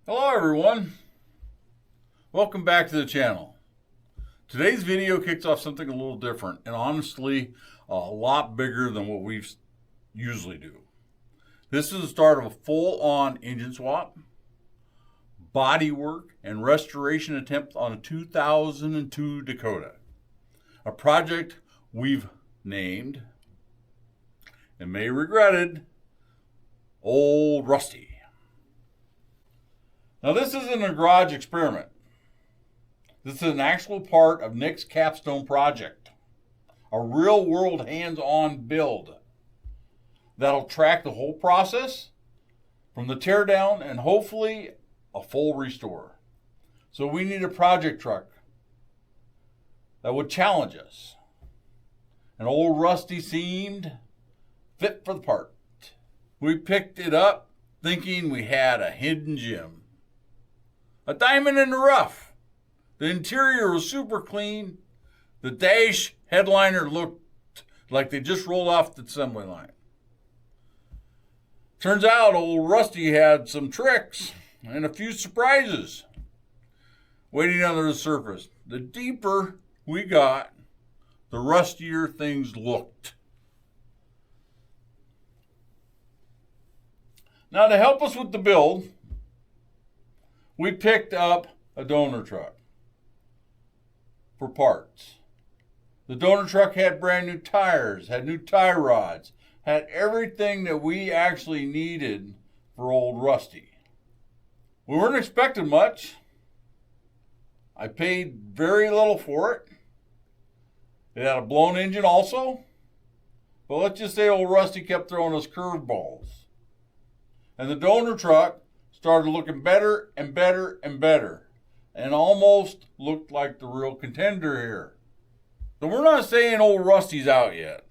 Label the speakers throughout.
Speaker 1: Hello everyone, welcome back to the channel. Today's video kicks off something a little different and honestly a lot bigger than what we usually do. This is the start of a full-on engine swap, bodywork, and restoration attempt on a 2002 Dakota. A project we've named, and may regretted, Old Rusty. Now, this isn't a garage experiment. This is an actual part of Nick's Capstone project. A real-world hands-on build that'll track the whole process from the teardown and hopefully a full restore. So we need a project truck that would challenge us. And Old Rusty seemed fit for the part. We picked it up thinking we had a hidden gem. A diamond in the rough. The interior was super clean. The dash headliner looked like they just rolled off the assembly line. Turns out Old Rusty had some tricks and a few surprises waiting under the surface. The deeper we got, the rustier things looked. Now, to help us with the build, we picked up a donor truck for parts. The donor truck had brand new tires, had new tie rods, had everything that we actually needed for Old Rusty. We weren't expecting much. I paid very little for it. It had a blown engine also. But let's just say Old Rusty kept throwing us curveballs. And the donor truck started looking better and better and better, and almost looked like the real contender here. So we're not saying Old Rusty's out yet,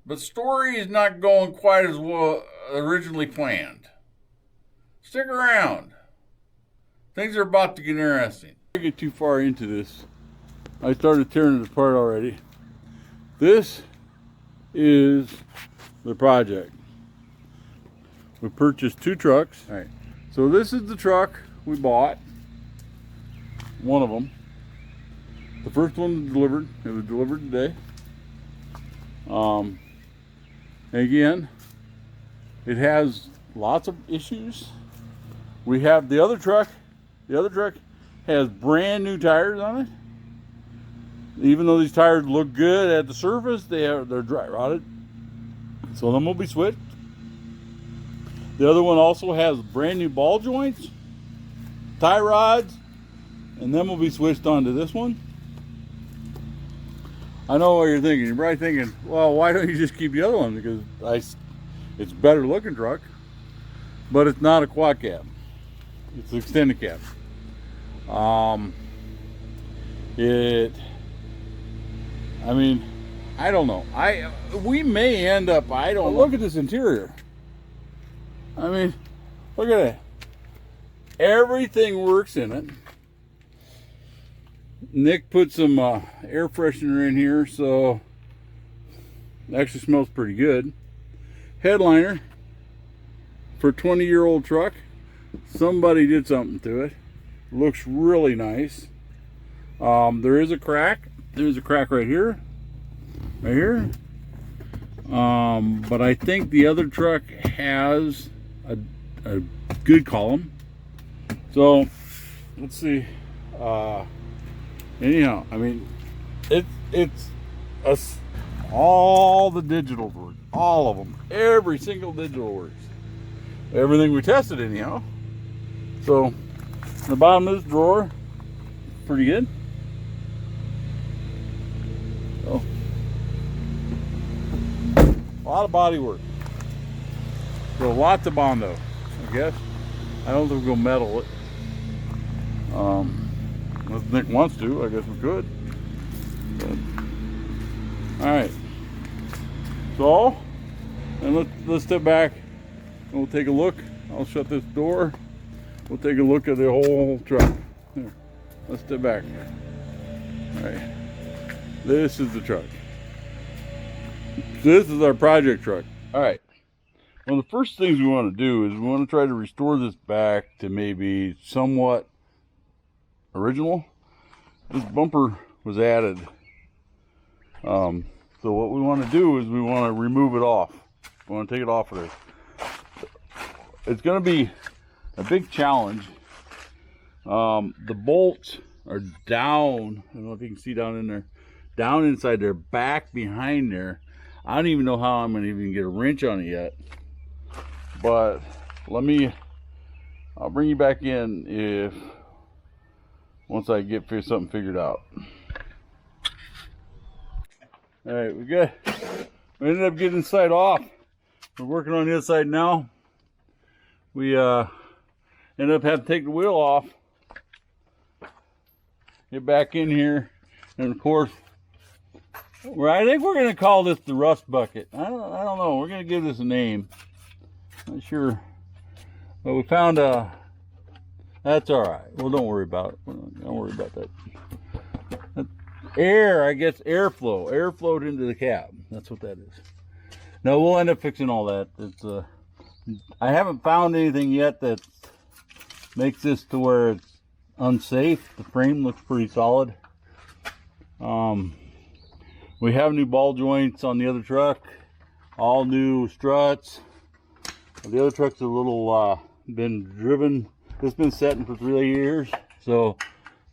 Speaker 1: but story is not going quite as well originally planned. Stick around. Things are about to get interesting. I get too far into this. I started tearing it apart already. This is the project. We purchased two trucks. All right. So this is the truck we bought, one of them. The first one was delivered. It was delivered today. And again, it has lots of issues. We have the other truck. The other truck has brand new tires on it. Even though these tires look good at the surface, they're dry rotted. So them will be switched. The other one also has brand new ball joints, tie rods, and then we'll be switched on to this one. I know what you're thinking. You're probably thinking, well, why don't you just keep the other one? Because it's a better looking truck, but it's not a quad cab. It's an extended cab. I don't know. We may end up, I don't know. Look at this interior. I mean, look at it. Everything works in it. Nick put some air freshener in here, so it actually smells pretty good. Headliner for a 20-year-old truck. Somebody did something to it. Looks really nice. There is a crack. There's a crack right here. Right here. But I think the other truck has a good column. So let's see. Anyhow, I mean, all the digital work, all of them, every single digital works. Everything we tested, anyhow. So the bottom of this drawer, pretty good. So a lot of body work. So lots of Bondo, I guess. I don't think we'll metal it. If Nick wants to, I guess we could. But, all right. So, and let's step back and we'll take a look. I'll shut this door. We'll take a look at the whole truck. Here, let's step back. All right. This is the truck. This is our project truck. All right. One of the first things we want to do is we want to try to restore this back to maybe somewhat original. This bumper was added. So what we want to do is we want to remove it off. We want to take it off of there. It's going to be a big challenge. The bolts are down. I don't know if you can see down in there. Down inside there, back behind there. I don't even know how I'm going to even get a wrench on it yet. But I'll bring you back in once I get something figured out. All right, we ended up getting this side off. We're working on the other side now. We ended up having to take the wheel off, get back in here, and of course, I think we're going to call this the rust bucket. I don't know. We're going to give this a name. Not sure, but we found that's all right. Well, don't worry about it. Don't worry about that. Air, I guess, airflow. Air flowed into the cab. That's what that is. No, we'll end up fixing all that. It's I haven't found anything yet that makes this to where it's unsafe. The frame looks pretty solid. We have new ball joints on the other truck, all new struts. The other truck's a little been driven. It's been setting for 3 years, so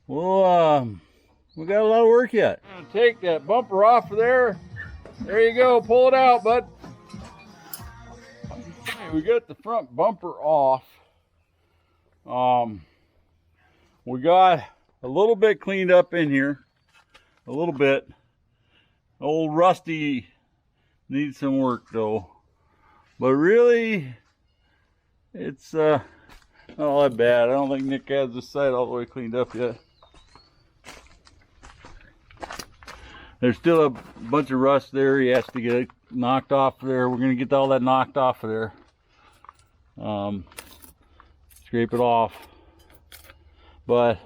Speaker 1: we'll we got a lot of work yet. I'm gonna take that bumper off of there. There you go. Pull it out, bud. We got the front bumper off. We got a little bit cleaned up in here. A little bit. Old Rusty needs some work though. But really, it's not all that bad. I don't think Nick has this side all the way cleaned up yet. There's still a bunch of rust there. He has to get it knocked off there. We're going to get all that knocked off of there. Scrape it off. But,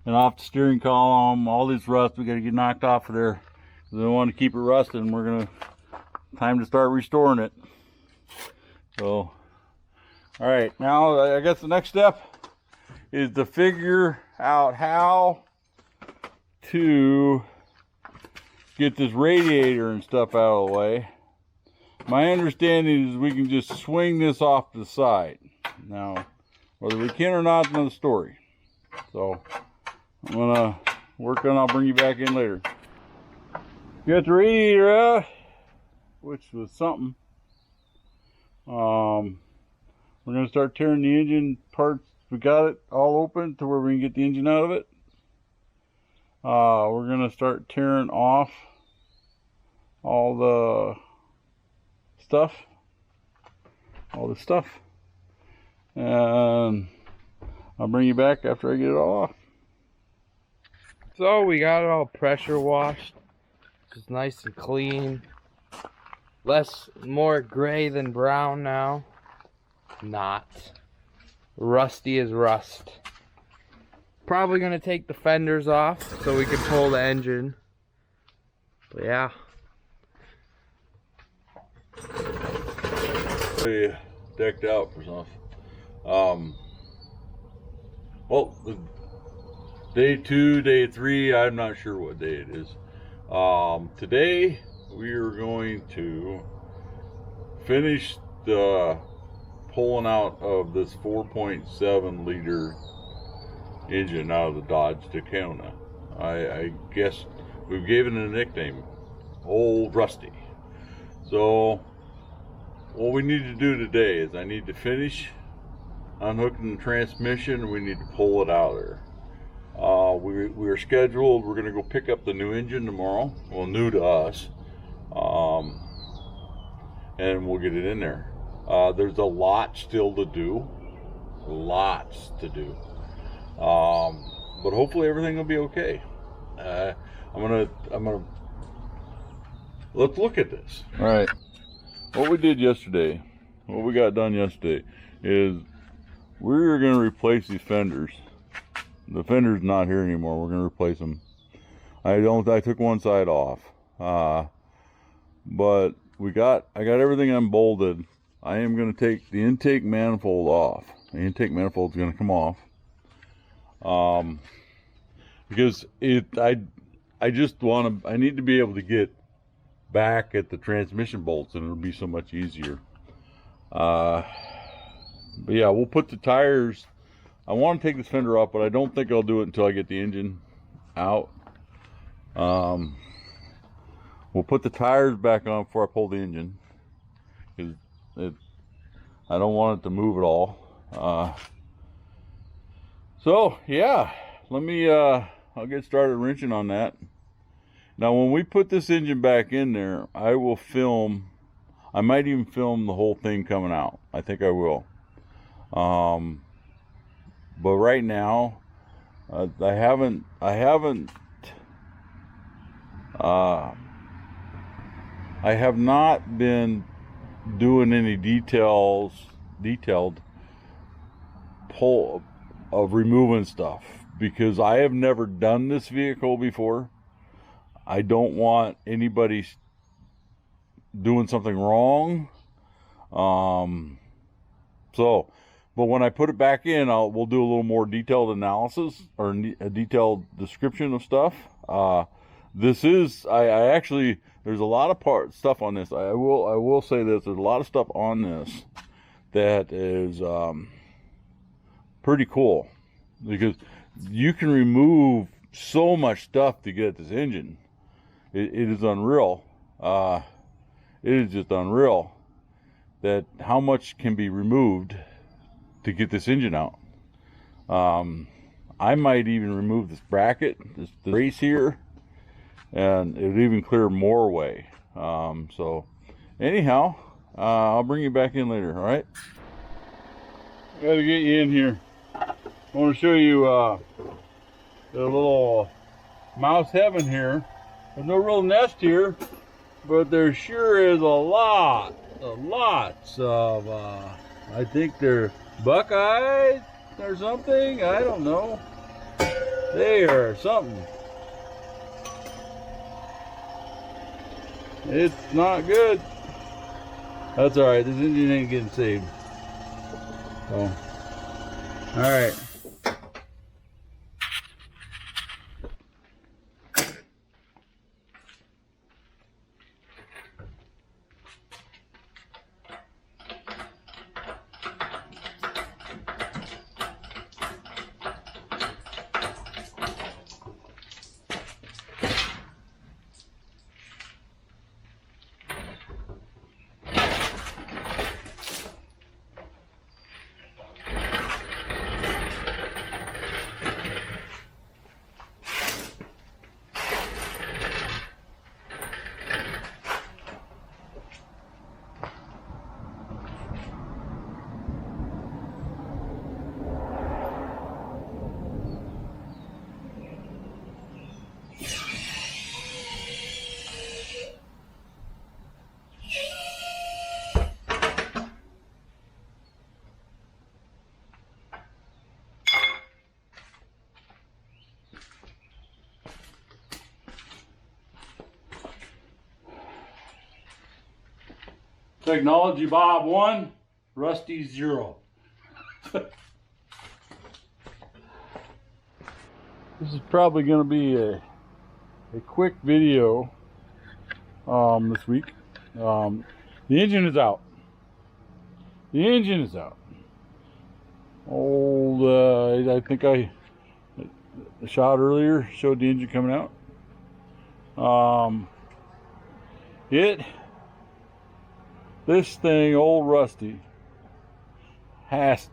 Speaker 1: and off the steering column, all this rust, we got to get knocked off of there. We don't want to keep it rusting. We're going to, time to start restoring it. So, all right, now I guess the next step is to figure out how to get this radiator and stuff out of the way. My understanding is we can just swing this off to the side. Now, whether we can or not is another story. So, I'm gonna work on, I'll bring you back in later. Got the radiator out, which was something. We're gonna start tearing the engine parts. We got it all open to where we can get the engine out of it. We're gonna start tearing off all the stuff, and I'll bring you back after I get it all off.
Speaker 2: So we got it all pressure washed. It's nice and clean. More gray than brown now. Not. Rusty as rust. Probably gonna take the fenders off so we can pull the engine. But yeah.
Speaker 1: Pretty decked out for stuff. Well, day 2, day 3, I'm not sure what day it is. Today we are going to finish the pulling out of this 4.7 liter engine out of the Dodge Dakota. I guess we've given it a nickname, Old Rusty. So what we need to do today is I need to finish unhooking the transmission. We need to pull it out of there. We're scheduled, we're going to go pick up the new engine tomorrow. Well, new to us. And we'll get it in there. There's a lot still to do. Lots to do. But hopefully everything will be okay. Let's look at this. All right. What we did yesterday, what we got done yesterday is we're going to replace these fenders. The fender's not here anymore. We're going to replace them. I took one side off. But I got everything unbolted. I am going to take the intake manifold off. The intake manifold is going to come off. Because I just want to, I need to be able to get back at the transmission bolts, and it'll be so much easier. But yeah, we'll put the tires. I want to take this fender off, but I don't think I'll do it until I get the engine out. We'll put the tires back on before I pull the engine, because I don't want it to move at all. So yeah, let me I'll get started wrenching on that. Now when we put this engine back in there, I will film, I might even film the whole thing coming out. I think I will. But right now, I have not been doing any detailed pull of removing stuff, because I have never done this vehicle before. I don't want anybody doing something wrong. But when I put it back in, we'll do a little more detailed analysis or a detailed description of stuff. This is, I actually, there's a lot of stuff on this. I will say this, there's a lot of stuff on this that is pretty cool, because you can remove so much stuff to get at this engine. It is unreal. It is just unreal that how much can be removed to get this engine out. I might even remove this bracket, this brace here, and it would even clear more away. So anyhow, I'll bring you back in later, all right? Gotta get you in here. I want to show you the little mouse heaven here. There's no real nest here, but there sure is lots of, I think they're Buckeyes or something. I don't know. They are something. It's not good. That's all right. This engine ain't getting saved. So, all right. Technology Bob 1, Rusty 0. This is probably going to be a quick video this week. The engine is out. The engine is out. Old, I think I shot earlier showed the engine coming out. This thing, old Rusty, has.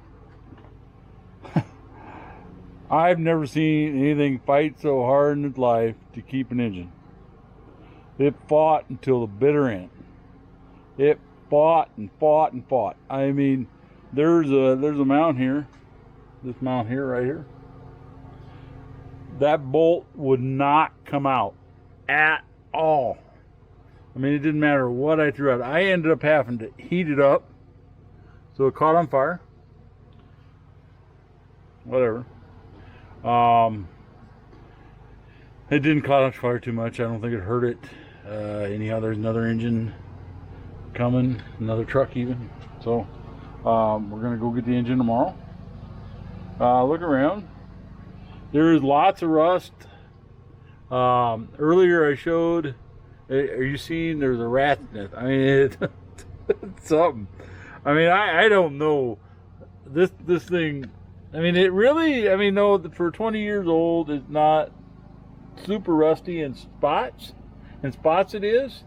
Speaker 1: I've never seen anything fight so hard in its life to keep an engine. It fought until the bitter end. It fought and fought and fought. I mean, there's a mount here. This mount here, right here. That bolt would not come out at all. I mean, it didn't matter what I threw out. I ended up having to heat it up, so it caught on fire. Whatever. It didn't caught on fire too much. I don't think it hurt it. Anyhow, there's another engine coming, another truck even. So we're gonna go get the engine tomorrow. Look around. There is lots of rust. Earlier I showed, are you seeing there's a rat's nest? I mean, it's something. I mean, I don't know. This thing, I mean, it really, I mean, no, for 20 years old, it's not super rusty in spots. In spots it is.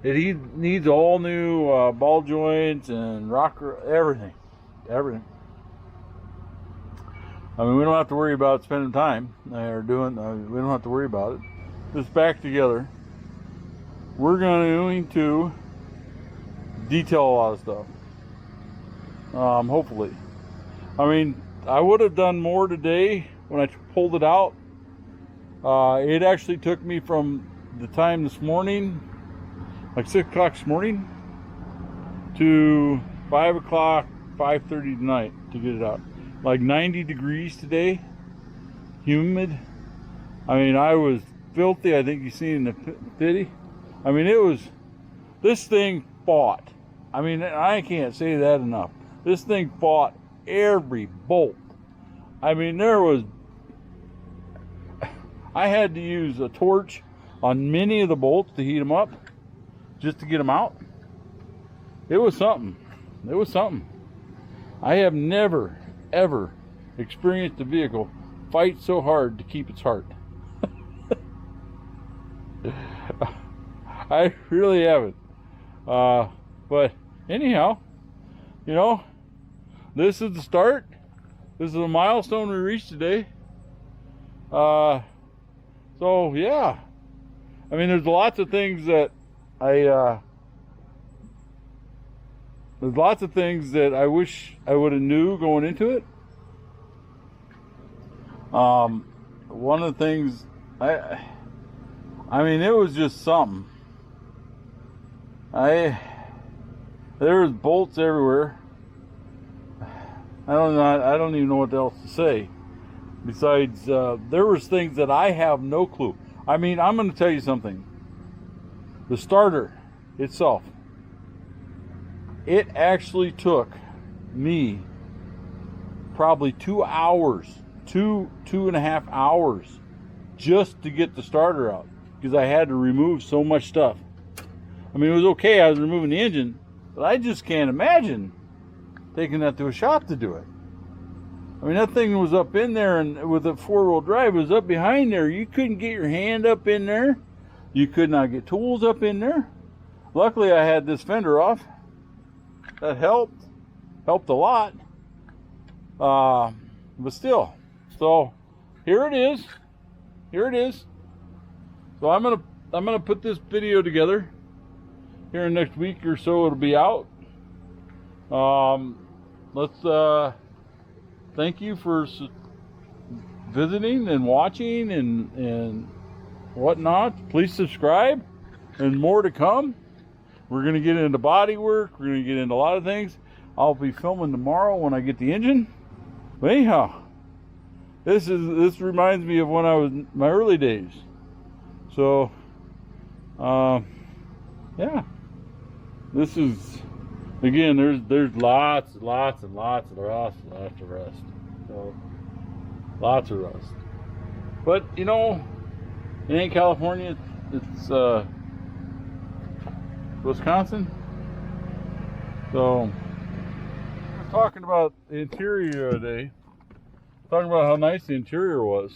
Speaker 1: It needs all new ball joints and rocker, everything. Everything. I mean, we don't have to worry about spending time or doing, we don't have to worry about it. It's back together. We're going to detail a lot of stuff. Hopefully. I mean, I would have done more today when I pulled it out. It actually took me from the time this morning, like 6 o'clock this morning, to 5 o'clock, 5:30 tonight to get it out. Like 90 degrees today, humid. I mean, I was filthy. I think you seen the video. I mean, this thing fought. I mean, I can't say that enough. This thing fought every bolt. I mean, I had to use a torch on many of the bolts to heat them up, just to get them out. It was something. It was something. I have never, ever experienced a vehicle fight so hard to keep its heart. I really haven't. But anyhow, you know, this is the start. This is a milestone we reached today. So yeah, I mean, there's lots of things that I wish I would have knew going into it. One of the things I mean, it was just something. There was bolts everywhere. I don't even know what else to say. Besides, there was things that I have no clue. I mean, I'm going to tell you something. The starter itself, it actually took me probably 2 hours, two and a half hours, just to get the starter out, because I had to remove so much stuff. I mean, it was okay, I was removing the engine, but I just can't imagine taking that to a shop to do it. I mean, that thing was up in there, and with a four-wheel drive, it was up behind there. You couldn't get your hand up in there. You could not get tools up in there. Luckily, I had this fender off. That helped a lot. But still, so here it is. Here it is. So I'm gonna put this video together. Here in the next week or so, it'll be out. Let's thank you for visiting and watching and whatnot. Please subscribe, and more to come. We're going to get into body work. We're going to get into a lot of things. I'll be filming tomorrow when I get the engine. But anyhow, this reminds me of when I was in my early days. So, yeah, this is, again, there's lots and lots of rust. So, lots of rust. But, you know, it ain't California, it's Wisconsin. So, I was talking about the interior today. Talking about how nice the interior was.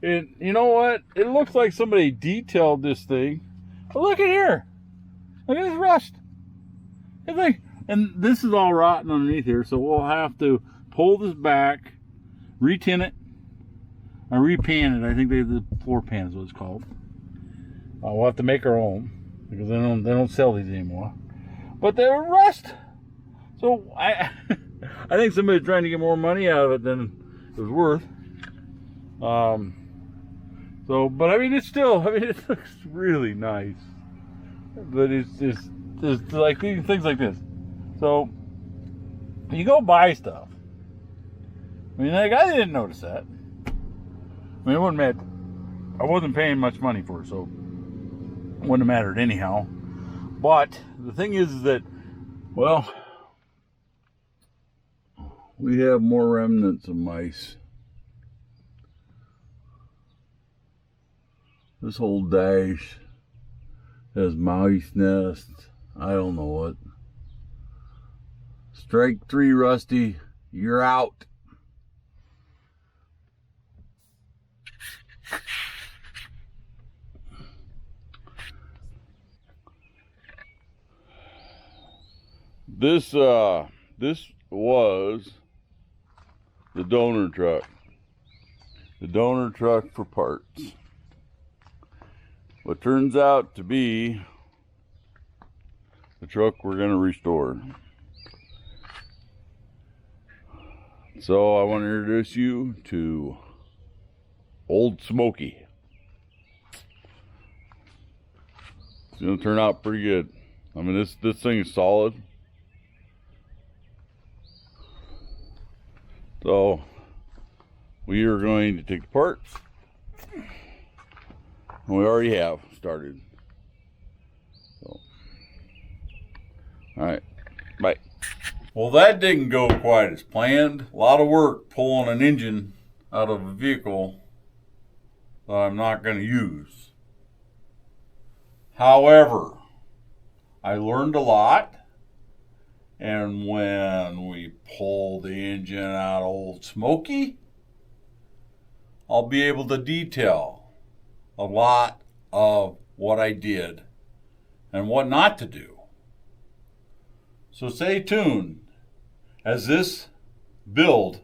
Speaker 1: And you know what? It looks like somebody detailed this thing. But look at here. Look at this rust. It's like, and this is all rotten underneath here, so we'll have to pull this back, re-tin it, or repan it. I think the floor pan is what it's called. We'll have to make our own, because they don't sell these anymore. But they were rust. So I think somebody's trying to get more money out of it than it was worth. So, but I mean, it's still, I mean, it looks really nice. But it's like things like this. So, you go buy stuff. I mean, like, I didn't notice that. I mean, it wouldn't matter. I wasn't paying much money for it, so it wouldn't have mattered anyhow. But the thing is that, well, we have more remnants of mice. This whole dash has mouse nests. I don't know what. Strike 3, Rusty. You're out. This was the donor truck. The donor truck for parts. What turns out to be the truck we're going to restore. So I want to introduce you to Old Smokey. It's going to turn out pretty good. I mean, this thing is solid. So we are going to take the parts, and we already have started. So, all right, bye. Well, that didn't go quite as planned. A lot of work pulling an engine out of a vehicle that I'm not going to use. However, I learned a lot. And when we pull the engine out of Old Smokey, I'll be able to detail a lot of what I did and what not to do. So stay tuned as this build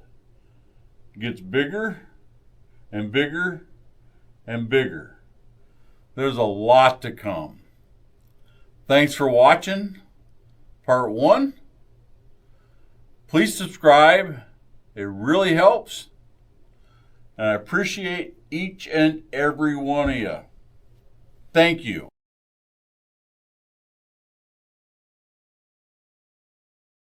Speaker 1: gets bigger and bigger and bigger. There's a lot to come. Thanks for watching part 1. Please subscribe. It really helps. And I appreciate each and every one of you. Thank you.